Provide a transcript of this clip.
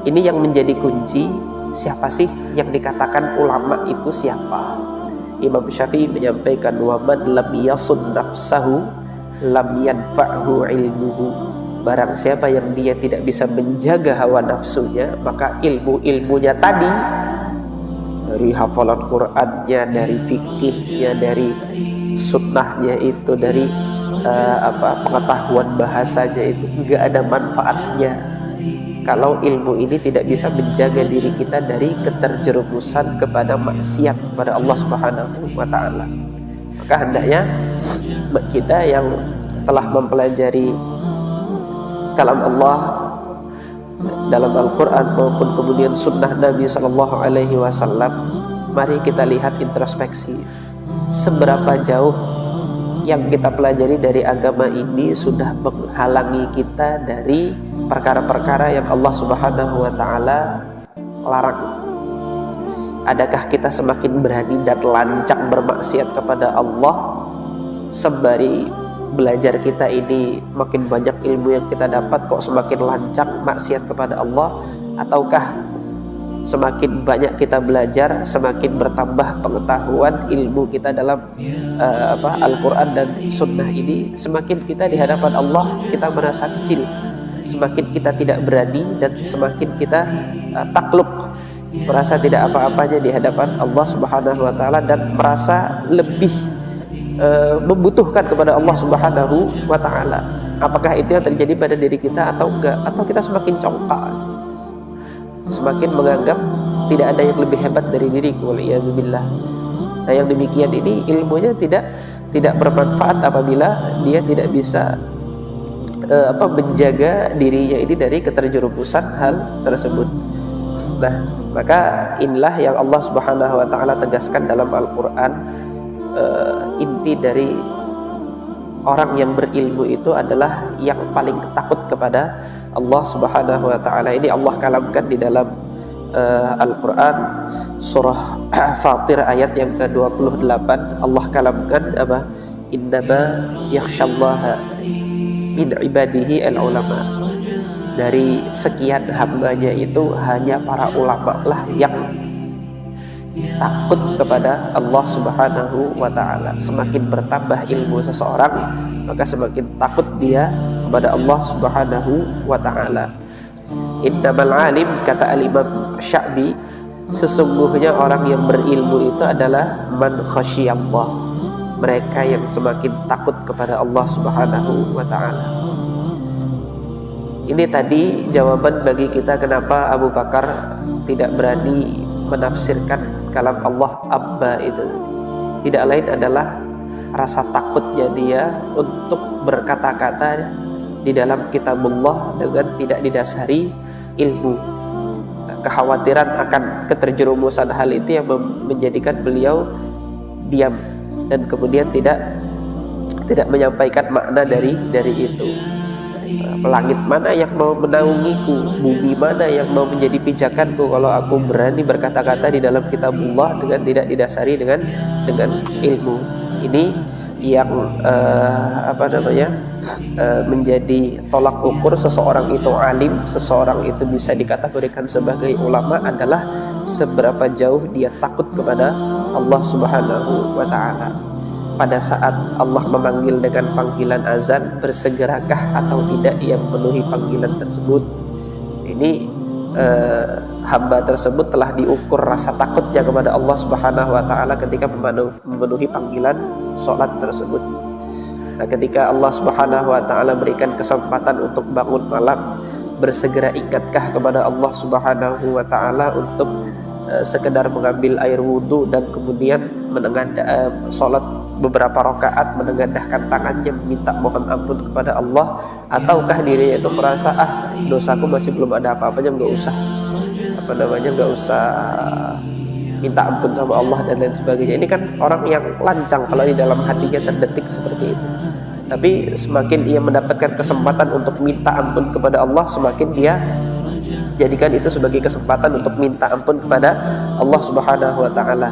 Ini yang menjadi kunci. Siapa sih yang dikatakan ulama itu siapa? Imam Syafi'i menyampaikan, wa man lam yasun nafsahu lam yanfa'hu ilmuhu. Barang siapa yang dia tidak bisa menjaga hawa nafsunya, maka ilmunya tadi, dari hafalan Qur'annya, dari fikihnya, dari sunnahnya itu, dari pengetahuan bahasanya itu, enggak ada manfaatnya kalau ilmu ini tidak bisa menjaga diri kita dari keterjerumusan kepada maksiat kepada Allah Subhanahu wa ta'ala. Maka hendaknya kita yang telah mempelajari kalam Allah dalam Al-Quran maupun kemudian sunnah Nabi SAW, mari kita lihat introspeksi. Seberapa jauh yang kita pelajari dari agama ini sudah menghalangi kita dari perkara-perkara yang Allah Subhanahu wa ta'ala larang. Adakah kita semakin berani dan lancang bermaksiat kepada Allah sembari belajar kita ini makin banyak ilmu yang kita dapat, kok semakin lancang maksiat kepada Allah? Ataukah semakin banyak kita belajar, semakin bertambah pengetahuan ilmu kita dalam Al-Quran dan Sunnah ini, semakin kita di hadapan Allah kita merasa kecil, semakin kita tidak berani, dan semakin kita takluk, merasa tidak apa-apanya di hadapan Allah Subhanahu wa ta'ala, dan merasa lebih membutuhkan kepada Allah Subhanahu wa ta'ala. Apakah itu yang terjadi pada diri kita atau enggak? Atau kita semakin congkak, semakin menganggap tidak ada yang lebih hebat dari diriku, waliyadzubillah. Nah, yang demikian ini ilmunya tidak bermanfaat apabila dia tidak bisa menjaga dirinya ini dari keterjerumusan hal tersebut. Nah, maka inilah yang Allah Subhanahu wa ta'ala tegaskan dalam Al-Quran. Inti dari orang yang berilmu itu adalah yang paling takut kepada Allah Subhanahu wa ta'ala. Ini Allah kalamkan di dalam Al-Quran surah Fatir ayat yang ke-28. Allah kalamkan apa? Innama yakhshallaha min ibadihi al-ulama. Dari sekian hambanya itu hanya para ulama lah yang takut kepada Allah Subhanahu wa ta'ala. Semakin bertambah ilmu seseorang, maka semakin takut dia kepada Allah Subhanahu wa ta'ala. Innamal alim, kata al-Imam Sya'bi, sesungguhnya orang yang berilmu itu adalah man khasyiyallah, mereka yang semakin takut kepada Allah Subhanahu wa ta'ala. Ini tadi jawaban bagi kita kenapa Abu Bakar tidak berani menafsirkan kalam Allah Abba itu. Tidak lain adalah rasa takutnya dia untuk berkata-kata di dalam kitabullah dengan tidak didasari ilmu. Kekhawatiran akan keterjerumusan hal itu yang menjadikan beliau diam dan kemudian tidak menyampaikan makna dari itu. Langit mana yang mau menaungiku, bumi mana yang mau menjadi pijakanku kalau aku berani berkata-kata di dalam kitabullah dengan tidak didasari dengan ilmu. Ini yang menjadi tolak ukur seseorang itu alim, seseorang itu bisa dikategorikan sebagai ulama adalah seberapa jauh dia takut kepada Allah Subhanahu wa ta'ala. Pada saat Allah memanggil dengan panggilan azan, bersegerakah atau tidak ia memenuhi panggilan tersebut? Ini hamba tersebut telah diukur rasa takutnya kepada Allah Subhanahu wa ta'ala ketika memenuhi panggilan sholat tersebut. Nah, ketika Allah Subhanahu wa ta'ala berikan kesempatan untuk bangun malam, bersegera ingatkah kepada Allah Subhanahu wa ta'ala untuk sekedar mengambil air wudhu dan kemudian sholat beberapa rakaat, menengadahkan tangannya meminta mohon ampun kepada Allah? Ataukah dirinya itu merasa dosaku masih belum ada apa-apanya, nggak usah minta ampun sama Allah dan lain sebagainya. Ini kan orang yang lancang kalau di dalam hatinya terdetik seperti itu. Tapi semakin ia mendapatkan kesempatan untuk minta ampun kepada Allah, semakin dia jadikan itu sebagai kesempatan untuk minta ampun kepada Allah Subhanahu wa ta'ala.